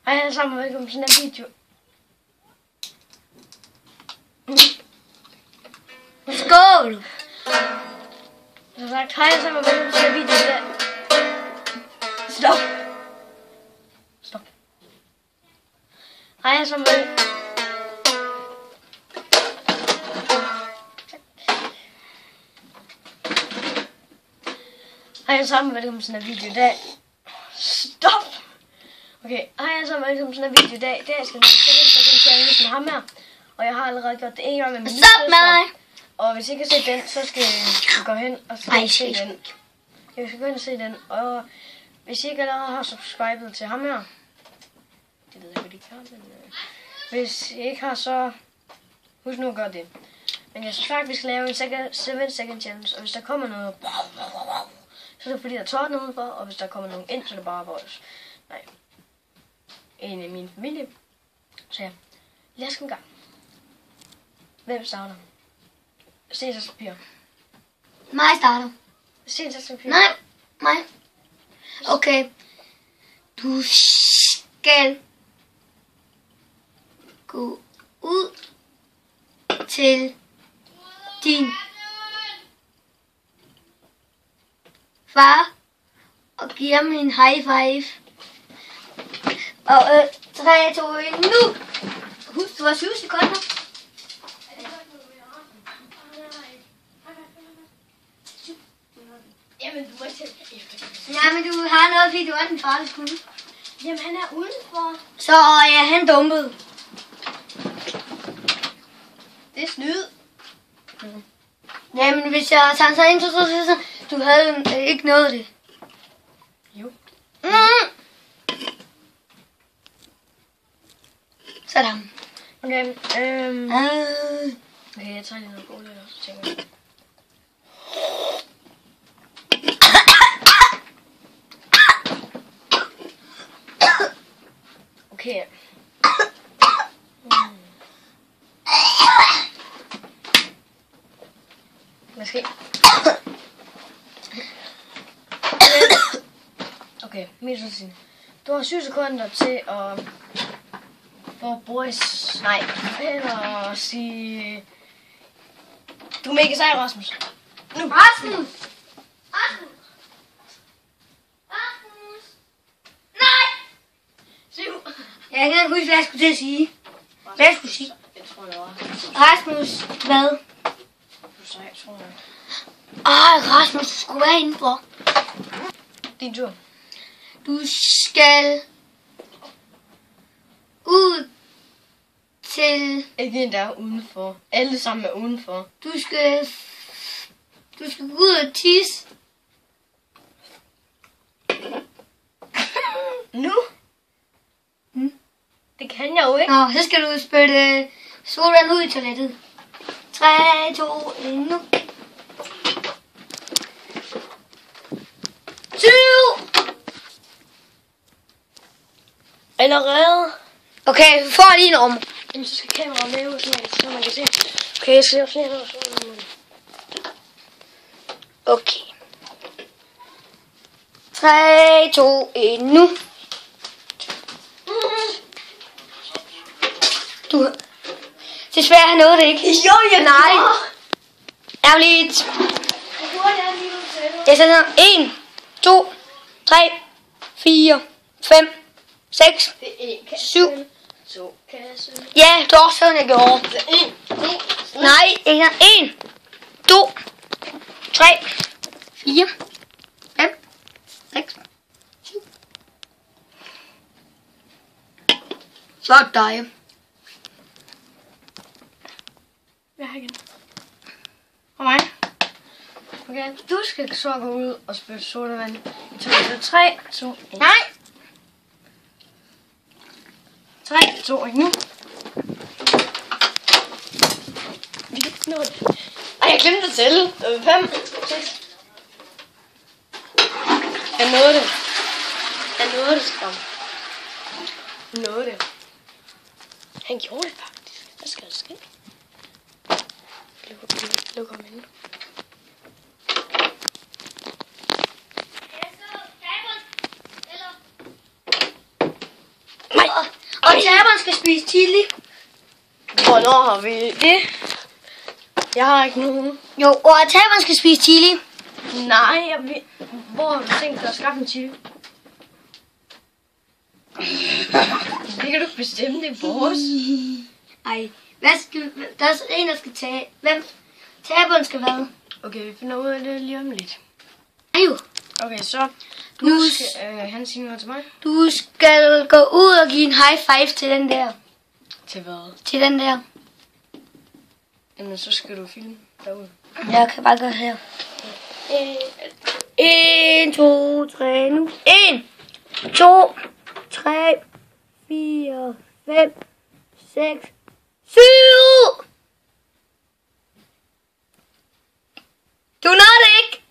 Hej alle sammen, og velkommen til den her video. Skål! Som sagt, hej alle sammen, og velkommen til den her video. Stop. Stop. Hej alle sammen, hej alle sammen, velkommen til den her video i dag. Stop! Okay, hej alle sammen, velkommen til den her video i dag. I dag skal vi se challenge med ham her. Og jeg har allerede gjort det en gang med min Stop mig! Og hvis I ikke har set den, så skal I gå hen og se den. Jeg skal gå hen og se den. Og hvis I ikke allerede har subscribet til ham her, det ved jeg ikke, hvad de kan, men hvis I ikke har, så husk nu at gøre det. Men jeg synes faktisk, vi skal lave en 7 second challenge, og hvis der kommer noget, så er det fordi, der er tårten udenfor, og hvis der kommer nogen ind, så er det bare vores, en af min familie. Så ja, lad os komme i gang. Hvem starter? Sten, saks, papir. Mig starter. Sten, saks, papir. Nej, mig. Okay. Du skal gå ud til din far og give ham en high five. Og 3, 2, 1, nu! Husk, du har 7 sekunder. Jamen, du må ikke tage Ja, men du har noget, fordi du er den farlige skud. Jamen, han er udenfor. Så ja, han dumpede. Det er snyd. Ja, men hvis jeg tager sig ind, så du havde ikke noget det. Jo. Sådan. Okay, okay, jeg tager lige noget cola, og så tænker jeg. Okay. Hvad sker? Okay, min så du har 7 sekunder til at få Boris, nej, eller sige, du er mega sej, Rasmus. Nu. Rasmus! Nej! 7. Jeg kan ikke huske, hvad jeg skulle til at sige. Hvad jeg skulle sige? Jeg tror, det var. Rasmus, hvad? Du er sej, tror jeg. Rasmus, du skulle være indenfor. Din tur. Du skal ud til... Ikke en, der er udenfor. Alle sammen er udenfor. Du skal gå ud og tisse. Nu? Det kan jeg jo ikke. Nå, så skal du spytte sodavand ud i toilettet. 3, 2, 1, nu. 7! Allerede? Okay, vi får lige en om. Jamen, så skal kameraet med ud, så man kan se. Okay, jeg ser flere der. Okay. 3, 2, 1, nu. Du... Desværre nåede det ikke. Jo, jeg Nej. Ærligt. Jeg sætter 1, 2, 3, 4, 5, 6, 7. 2 kasse. Ja, det var også sådan, jeg gjorde. Nej, ikke 1, 2, 3, 4, 5, 6, 7. Så er det dig. Jeg har igen. Og mig. Okay, du skal så gå ud og spille sodavand. I 3, 2, 1. Nej. 3, 2, 1 nu. Ej, jeg glemte at tælle. 5, 6. Jeg nåede det. Skam. Jeg nåede det. Han gjorde det faktisk. Hvad skal der ske? Luk ham ind. Nej. skal spise chili. Hvornår har vi det? Jeg har ikke nogen. Jo, og at taberen skal spise chili. Nej, hvor har du tænkt dig at skaffe en chili? Det kan du bestemme, det er vores. Ej, der er en, der skal tage. Hvem? Taberen skal hvad? Okay, vi finder ud af det lige om lidt. Ej. Okay, så han siger noget til mig. Du skal gå ud og give en high five til den der. Til hvad? Til den der. Jamen, så skal du filme derude. Jeg kan bare gøre her. 1, 2, 3, nu. 1, 2, 3, 4, 5, 6, 7. Du nåede det ikke.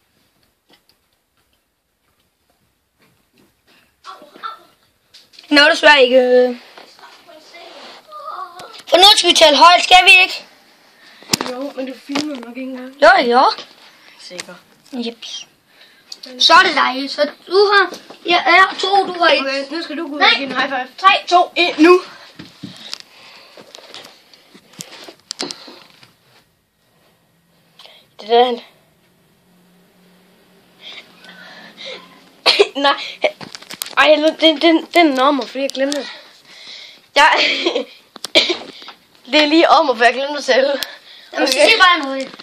Nå, desværre ikke. For nu skal vi tale højt, skal vi ikke? Jo, men du filmer nok ikke engang. Jo. Sikker. Jeps. Så er det dig. Så du har... Jeg er 2, du har 1. Okay, nu skal du gå ud og give en high five. 3, 2, 1, nu! Det der han. Nej. Ej, den er om, fordi jeg glemte det. Det er lige om, for jeg glemte det selv. Jamen, så sig bare noget.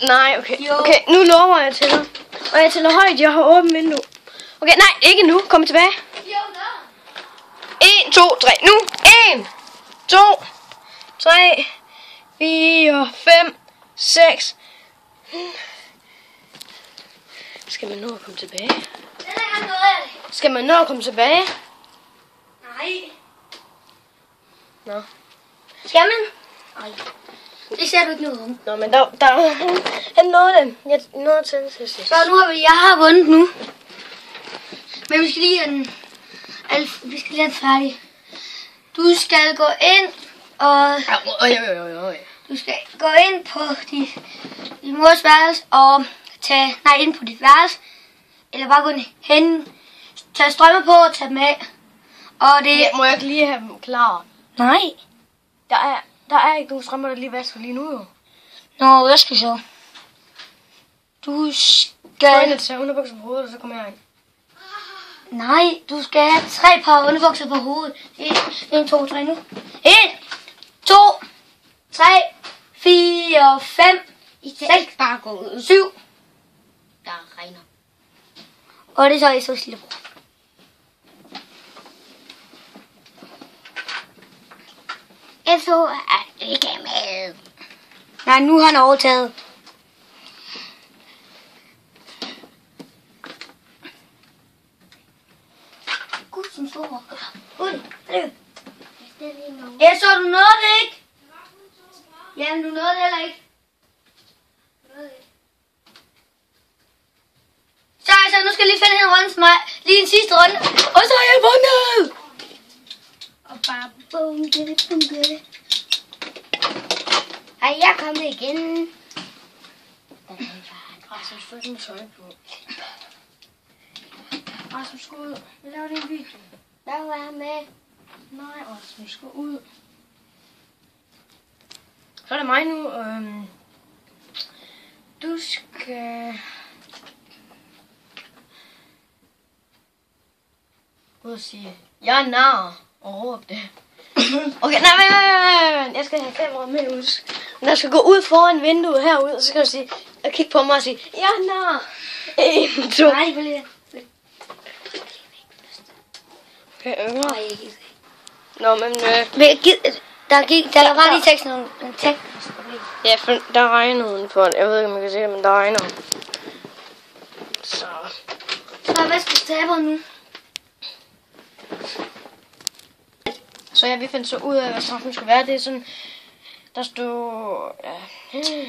Nej, okay. Jo. Okay, nu lover jeg til dig. Og jeg tæller højt, jeg har åbent vindue. Okay, nej, ikke nu. Kom tilbage. 1, 2, 3, nu. 1, 2, 3, 4, 5, 6. Skal man nå at komme tilbage? Skal man nå at komme tilbage? Nej. Nå. Skal man? Nej. Det ser du ikke noget om. Nå, men han nåede den. Jeg nåede til den til sidst. Så nu har jeg har vundet nu. Men vi skal lige have den, vi skal lige have den færdig. Du skal gå ind og... Du skal gå ind på din mors værelse og ind på dit værelse. Eller bare gå hen, tage strømmer på og tage dem af. Og det... Må jeg ikke lige have dem klar? Nej. Der er ikke nogen strømmer, der lige vasker lige nu, jo. Nå, hvad skal vi så? Du skal... Gå ind og tage underbukser på hovedet, og så kommer jeg ind. Nej, du skal have 3 par underbukser på hovedet. 1, 2, 3 nu. 1, 2, 3, 4, 5, 6, bare gå ud. 7. Der regner. Og det er så i så lillebror. Jeg så ikke med. Nej, nu har han overtaget. Gud, som stor. Ud. Ja, så du nåede det ikke. Jamen, du nåede det heller ikke. Så nu skal jeg lige finde en runde til mig. Lige en sidste runde. Og så har jeg vundet. Og bare bum, det. Ej, jeg er kommet igen. Rasmus, få ikke med tøj på. Rasmus, gå ud. Jeg laver din video. Der var jeg med. Nej, Rasmus, gå ud. Så er det mig nu. Du skal... ud og sige, jeg er nar, og råb det. Okay, nej, vent. Jeg skal have kamera med ud. Men jeg skal gå ud foran vinduet herude, og så kan du sige, og kigge på mig og sige, jeg er nar. 1, 2. Nej, for lige. Okay, nå, men... Der var lige teksten om tekst. Ja, for der regner udenfor. Jeg ved ikke, om man kan se det, men der regner. Så hvad skal taberen nu? Så ja, vi fandt så ud af, hvad straffen skulle være. Det er sådan, der stod...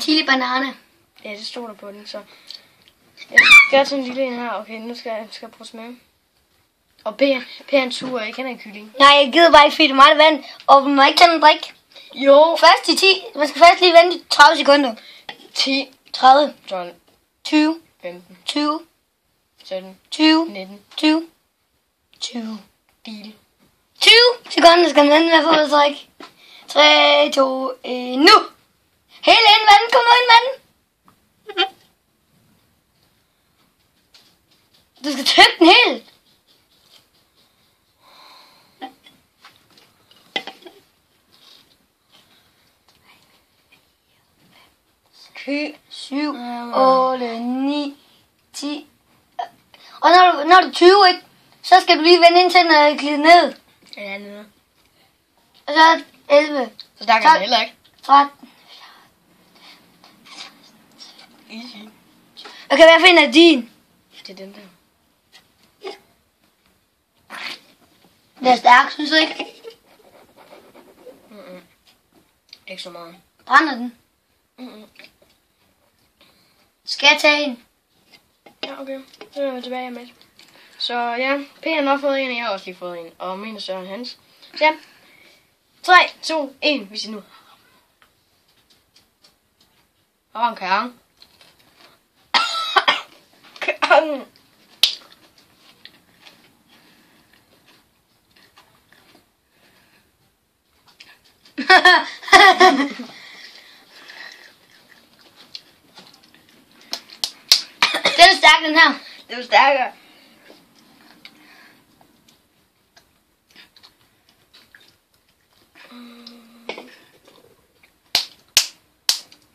Chili banane. Ja, det stod der på den, så... Jeg gør sådan en lille en her. Okay, nu skal jeg prøve at smage. Og Per en tur, jeg kender en kylling. Nej, jeg gider bare ikke, fordi det er meget vand. Og man må ikke tage en drik. Jo. Først i 10. Man skal først lige vente 30 sekunder. 10, 30, 12, 20, 15, 20, 17, 20, 19, 20, 20. bil, 20 sekunder skal den anden være på at trække. 3, 2, 1, nu! Helt ind, manden! Kom nu ind, manden! Du skal trykke den helt! 7, 8, 9, 10. Og når du er 20, ikke? Så skal du lige vende ind til, når jeg glider ned. Ja, nede. Og så 11. Så stærk er den heller ikke. 13. Easy. Okay, hvad finder din? Det er den der. Det er stærk, synes du ikke? Ikke så meget. Brænder den? Skal jeg tage en? Ja, okay. Så er vi tilbage med. Så ja, P har nok fået en, og jeg har også lige fået en. Og min er større end hans. Så ja. 3, 2, 1, hvis I nu. Og en kærang. Kærang. Den er stærk, den her. Det er stærkere.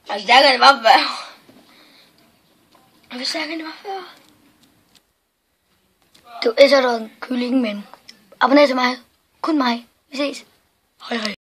Og stærkere end det var før. Og hvor stærkere end det var før. Du æser dig en kylling, men abonner til mig. Kun mig. Vi ses. Hej hej.